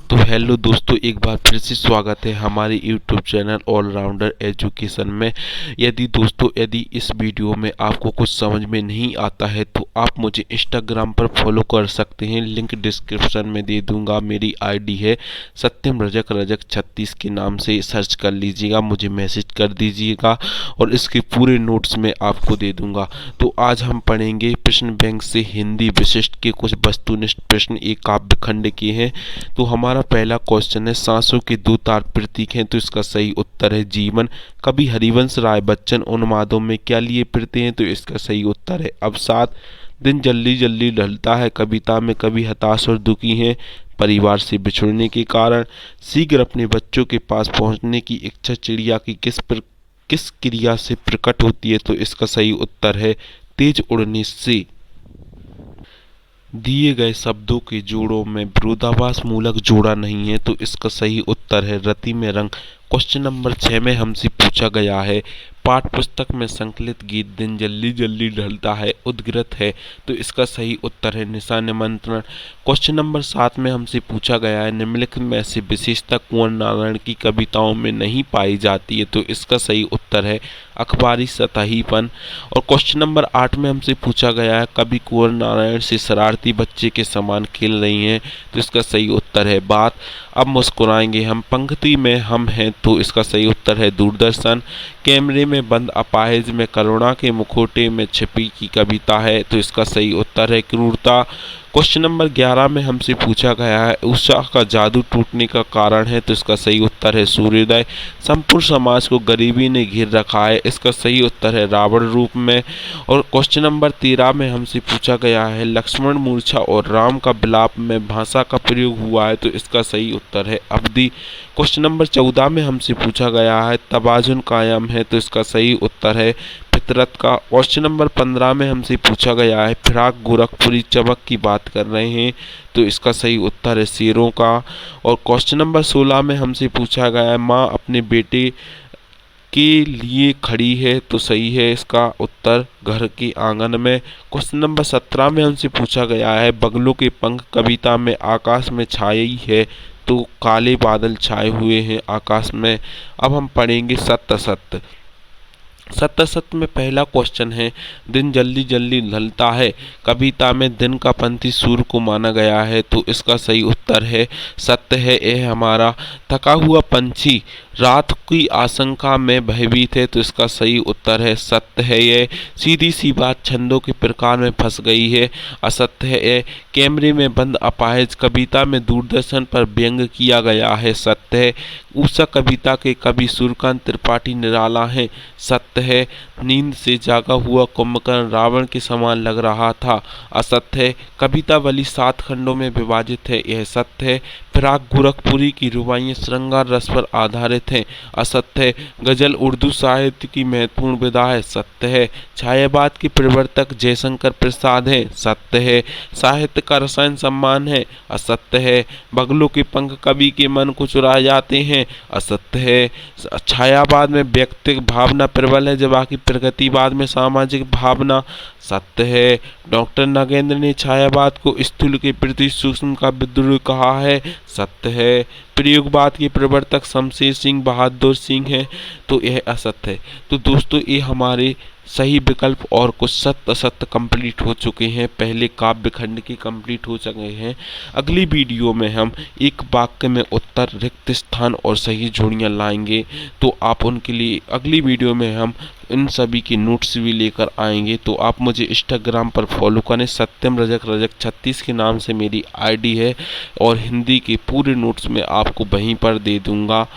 तो हेलो दोस्तों, एक बार फिर से स्वागत है हमारे यूट्यूब चैनल ऑलराउंडर एजुकेशन में। यदि इस वीडियो में आपको कुछ समझ में नहीं आता है तो आप मुझे इंस्टाग्राम पर फॉलो कर सकते हैं। लिंक डिस्क्रिप्शन में दे दूंगा। मेरी आईडी है सत्यम रजक रजक 36 के नाम से सर्च कर लीजिएगा, मुझे मैसेज कर दीजिएगा और इसके पूरे नोट्स में आपको दे दूंगा। तो आज हम पढ़ेंगे प्रश्न बैंक से हिंदी विशिष्ट के कुछ वस्तुनिष्ठ प्रश्न एक काव्य खंड के हैं। तो हमारा पहला क्वेश्चन है, सांसों के दो तार प्रतीक हैं, तो इसका सही उत्तर है जीवन। कवि हरिवंश राय बच्चन उन्मादों में क्या लिए फिरते हैं, तो इसका सही उत्तर है अवसाद। दिन जल्दी जल्दी ढलता है, कविता में कवि हताश और दुखी हैं परिवार से बिछुड़ने के कारण। शीघ्र अपने बच्चों के पास पहुंचने की इच्छा चिड़िया की किस क्रिया से प्रकट होती है, तो इसका सही उत्तर है तेज उड़ने से। दिए गए शब्दों के जोड़ों में विरोधाभास मूलक जोड़ा नहीं है, तो इसका सही उत्तर है रति में रंग। क्वेश्चन नंबर 6 में हमसे पूछा गया है, पाठ्य पुस्तक में संकलित गीत दिन जल्दी जल्दी ढलता है उद्गृत है, तो इसका सही उत्तर है निशा निमंत्रण। क्वेश्चन नंबर 7 में हमसे पूछा गया है, निम्नलिखित में से विशेषता कुंवर नारायण की कविताओं में नहीं पाई जाती है, तो इसका सही उत्तर है अखबारी सतहीपन। और क्वेश्चन नंबर 8 में हमसे पूछा गया है, कवि कुंवर नारायण से शरारती बच्चे के समान खेल रही हैं, तो इसका सही उत्तर है बात। अब मुस्कुराएंगे हम पंक्ति में हम हैं, तो इसका सही उत्तर है दूरदर्शन। कैमरे में बंद अपाहिज में करुणा के मुखौटे में छिपी की कविता है, तो इसका सही उत्तर है क्रूरता। क्वेश्चन नंबर 11 में हमसे पूछा गया है, उषा का जादू टूटने का कारण है, तो इसका सही उत्तर है सूर्योदय। संपूर्ण समाज को गरीबी ने घेर रखा है, इसका सही उत्तर है रावण रूप में। और क्वेश्चन नंबर 13 में हमसे पूछा गया है, लक्ष्मण मूर्छा और राम का विलाप में भाषा का प्रयोग हुआ है, तो इसका सही उत्तर है अवधि। क्वेश्चन नंबर 14 में हमसे पूछा गया है, तवाजुन कायम है, तो इसका सही उत्तर है फितरत का। क्वेश्चन नंबर 15 में हमसे पूछा गया है, फिराक गोरखपुरी चमक की बात कर रहे हैं, तो इसका सही उत्तर है शेरों का। और क्वेश्चन नंबर 16 में हमसे पूछा गया है, माँ अपने बेटे के लिए खड़ी है, तो सही है इसका उत्तर घर के आंगन में। क्वेश्चन नंबर 17 में हमसे पूछा गया है, बगलों के पंख कविता में आकाश में छाई है, तो काले बादल छाए हुए हैं आकाश में। अब हम पढ़ेंगे सत्य सत्य। सत्य सत्य में पहला क्वेश्चन है, दिन जल्दी जल्दी ढलता है कविता में दिन का पंथी सूर्य को माना गया है, तो इसका सही उत्तर है सत्य है। यह हमारा थका हुआ पंछी रात की आशंका में भयभीत है, तो इसका सही उत्तर है सत्य है। यह सीधी सी बात छंदों के प्रकार में फंस गई है, असत्य है। यह कैमरे में बंद अपाहिज कविता में दूरदर्शन पर व्यंग किया गया है, सत्य है। उषा कविता के कवि सूर्यकांत त्रिपाठी निराला हैं, सत्य है। नींद से जागा हुआ कुंभकर्ण रावण के समान लग रहा था, असत्य है। कवितावली 7 खंडों में विभाजित है, यह सत्य है। फिराक गोरखपुरी की रुबाइयाँ श्रृंगार रस पर आधारित हैं, असत्य है। गजल उर्दू साहित्य की महत्वपूर्ण विधा है, सत्य है। छायावाद के प्रवर्तक जयशंकर प्रसाद हैं, सत्य है। साहित्य का रसायन सम्मान है, असत्य है। बगलों के पंख कवि के मन को चुरा जाते हैं, असत्य है। छायावाद में व्यक्तिगत भावना प्रबल है, जबकि प्रगतिवाद में सामाजिक भावना, सत्य है। डॉक्टर नागेंद्र ने छायावाद को स्थूल के प्रति सूक्ष्म का विद्रोह कहा है, सत्य है। प्रयोगवाद के प्रवर्तक शमशेर सिंह बहादुर सिंह हैं, तो यह असत्य है। तो दोस्तों, ये हमारे सही विकल्प और कुछ सत्य असत्य कंप्लीट हो चुके हैं, पहले काव्य खंड के कंप्लीट हो चुके हैं। अगली वीडियो में हम एक वाक्य में उत्तर, रिक्त स्थान और सही जोड़ियां लाएंगे, तो आप उनके लिए अगली वीडियो में हम इन सभी के नोट्स भी लेकर आएंगे। तो आप मुझे इंस्टाग्राम पर फॉलो करें, सत्यम रजक रजक 36 के नाम से मेरी आईडी है और हिंदी के पूरे नोट्स में आपको वहीं पर दे दूंगा।